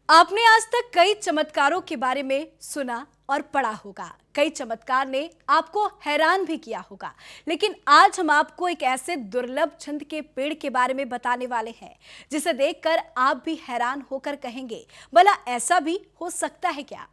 आपने आज तक कई चमत्कारों के बारे में सुना और पढ़ा होगा। कई चमत्कार ने आपको हैरान भी किया होगा, लेकिन आज हम आपको एक ऐसे दुर्लभ छंद के पेड़ के बारे में बताने वाले हैं जिसे देखकर आप भी हैरान होकर कहेंगे, भला ऐसा भी हो सकता है क्या।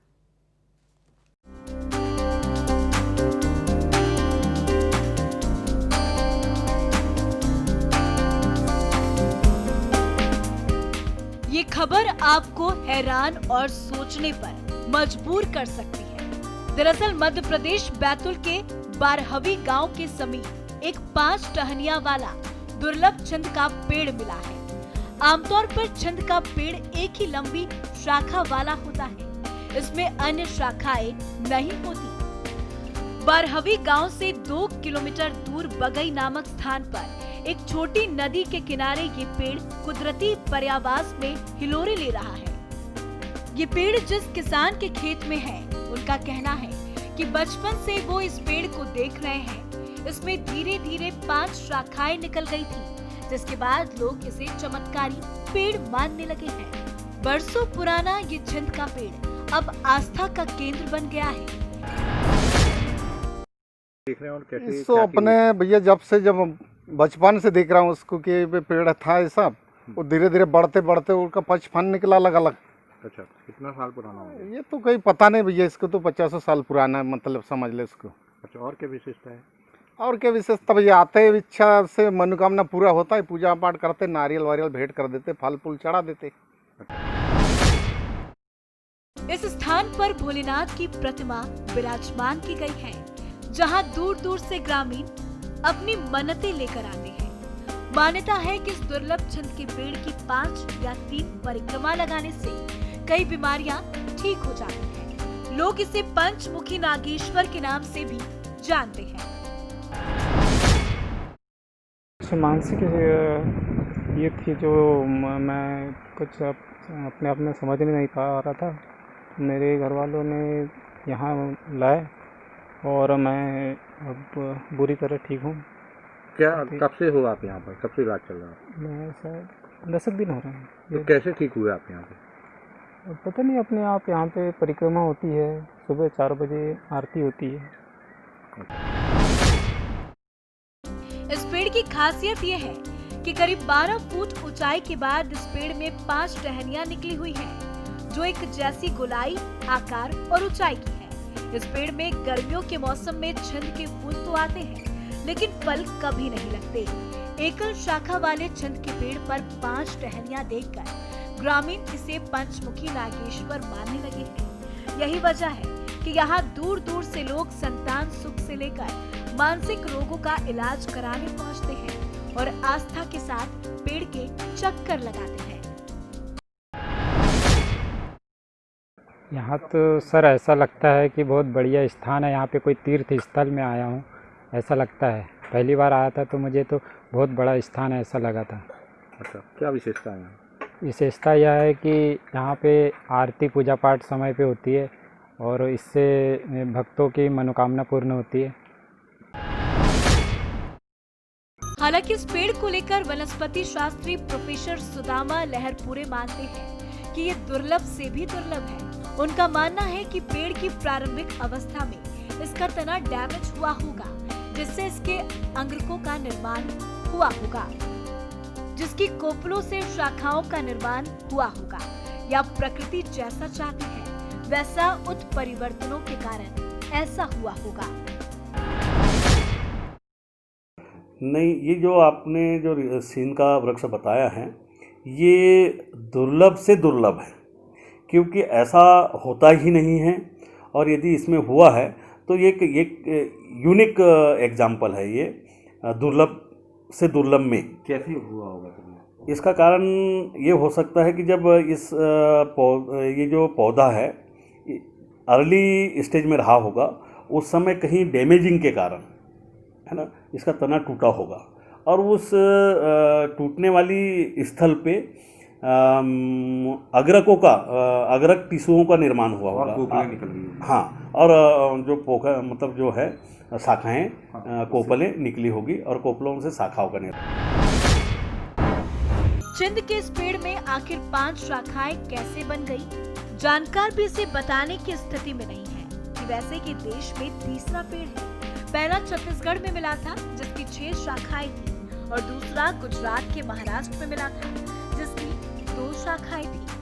ये खबर आपको हैरान और सोचने पर मजबूर कर सकती है। दरअसल मध्य प्रदेश बैतूल के बारहवी गांव के समीप एक 5 टहनियां वाला दुर्लभ छंद का पेड़ मिला है। आमतौर पर छंद का पेड़ एक ही लंबी शाखा वाला होता है, इसमें अन्य शाखाएं नहीं होती। बारहवी गांव से 2 किलोमीटर दूर बगई नामक स्थान पर एक छोटी नदी के किनारे ये पेड़ कुदरती पर्यावास में हिलोरे ले रहा है। ये पेड़ जिस किसान के खेत में है, उनका कहना है कि बचपन से वो इस पेड़ को देख रहे हैं। इसमें धीरे धीरे 5 शाखाएं निकल गई थी, जिसके बाद लोग इसे चमत्कारी पेड़ मानने लगे हैं। बरसों पुराना ये छंद का पेड़ अब आस्था का केंद्र बन गया है। देख रहे हैं और कैसे इसको अपने भैया जब बचपन से देख रहा हूँ उसको कि पेड़ था ऐसा, वो धीरे धीरे बढ़ते बढ़ते उसका 5 फन निकला अलग अलग। अच्छा, कितना साल पुराना है ये तो कहीं पता नहीं भैया, इसको तो 50 साल पुराना है, मतलब समझ ले इसको। अच्छा, और क्या विशेषता है? और क्या विशेषता भैया, आते इच्छा से मनोकामना पूरा होता है, पूजा पाठ करते, नारियल वारियल भेंट कर देते, फल फूल चढ़ा देते। इस स्थान पर भोलेनाथ की प्रतिमा विराजमान की गई है, जहां दूर दूर से ग्रामीण अपनी मन्नतें लेकर आते हैं। मान्यता है कि इस दुर्लभ छंद के पेड़ की 5 या 3 परिक्रमा लगाने से कई बीमारियां ठीक हो जाती हैं। लोग इसे पंचमुखी नागेश्वर के नाम से भी जानते हैं। मानसिक ये थी जो मैं कुछ अपने आप में समझ में नहीं पा रहा था। मेरे घर वालों ने यहाँ लाए और मैं अब बुरी तरह ठीक हूँ। क्या कब से हो आप यहाँ पर, कब से इलाज चल रहा है? मैं शायद 10 दिन हो रहे हैं। तो कैसे ठीक हुए आप यहाँ पे? पता नहीं, अपने आप यहाँ पे परिक्रमा होती है, सुबह 4 बजे आरती होती है। इस पेड़ की खासियत ये है कि करीब 12 फुट ऊंचाई के बाद इस पेड़ में 5 टहनियां निकली हुई हैं, जो एक जैसी गोलाई, आकार और ऊंचाई की है। इस पेड़ में गर्मियों के मौसम में छंद के फूल तो आते हैं, लेकिन फल कभी नहीं लगते। एकल शाखा वाले छंद के पेड़ पर 5 टहनियां देखकर ग्रामीण इसे पंचमुखी नागेश्वर मानने लगे हैं। यही वजह है कि यहाँ दूर दूर से लोग संतान सुख से लेकर मानसिक रोगों का इलाज कराने पहुँचते हैं और आस्था के साथ पेड़ के चक्कर लगाते हैं। यहाँ तो सर ऐसा लगता है कि बहुत बढ़िया स्थान है। यहाँ पे कोई तीर्थ स्थल में आया हूँ ऐसा लगता है। पहली बार आया था तो मुझे तो बहुत बड़ा स्थान है ऐसा लगा था। अच्छा, क्या विशेषता है यहाँ? विशेषता यह है कि यहाँ पे आरती पूजा पाठ समय पे होती है और इससे भक्तों की मनोकामना पूर्ण होती है। हालांकि इस पेड़ को लेकर वनस्पति शास्त्री प्रोफेसर सुदामा लहरपुरे मानते हैं कि ये दुर्लभ से भी दुर्लभ है। उनका मानना है कि पेड़ की प्रारंभिक अवस्था में इसका तना डैमेज हुआ होगा, जिससे इसके अंगरकों का निर्माण हुआ होगा, जिसकी कोपलों से शाखाओं का निर्माण हुआ होगा, या प्रकृति जैसा चाहती है वैसा उत्परिवर्तनों के कारण ऐसा हुआ होगा। नहीं, ये जो आपने जो सीन का वृक्ष बताया है, ये दुर्लभ से दुर्लभ है, क्योंकि ऐसा होता ही नहीं है। और यदि इसमें हुआ है तो ये एक यूनिक एग्जाम्पल है। ये दुर्लभ से दुर्लभ में कैसे हुआ होगा? इसका कारण ये हो सकता है कि जब ये जो पौधा है अर्ली स्टेज में रहा होगा, उस समय कहीं डैमेजिंग के कारण, है ना, इसका तना टूटा होगा और उस टूटने वाली स्थल पे अग्रक टिश्यूओं का निर्माण हुआ होगा। कोपलें निकल गई। हाँ, और जो पोखर मतलब जो है शाखाएं, कोपलें निकली होगी और कोपलों से शाखाओं का निर्माण। चिंद के इस पेड़ में आखिर 5 शाखाएं कैसे बन गई? जानकार भी इसे बताने की स्थिति में नहीं है कि वैसे के देश में तीसरा पेड़ है। पहला छत्तीसगढ़ में मिला था जिसकी 6 शाखाएं थी और दूसरा गुजरात के महाराष्ट्र में मिला था जिसकी 2 शाखाएं थी।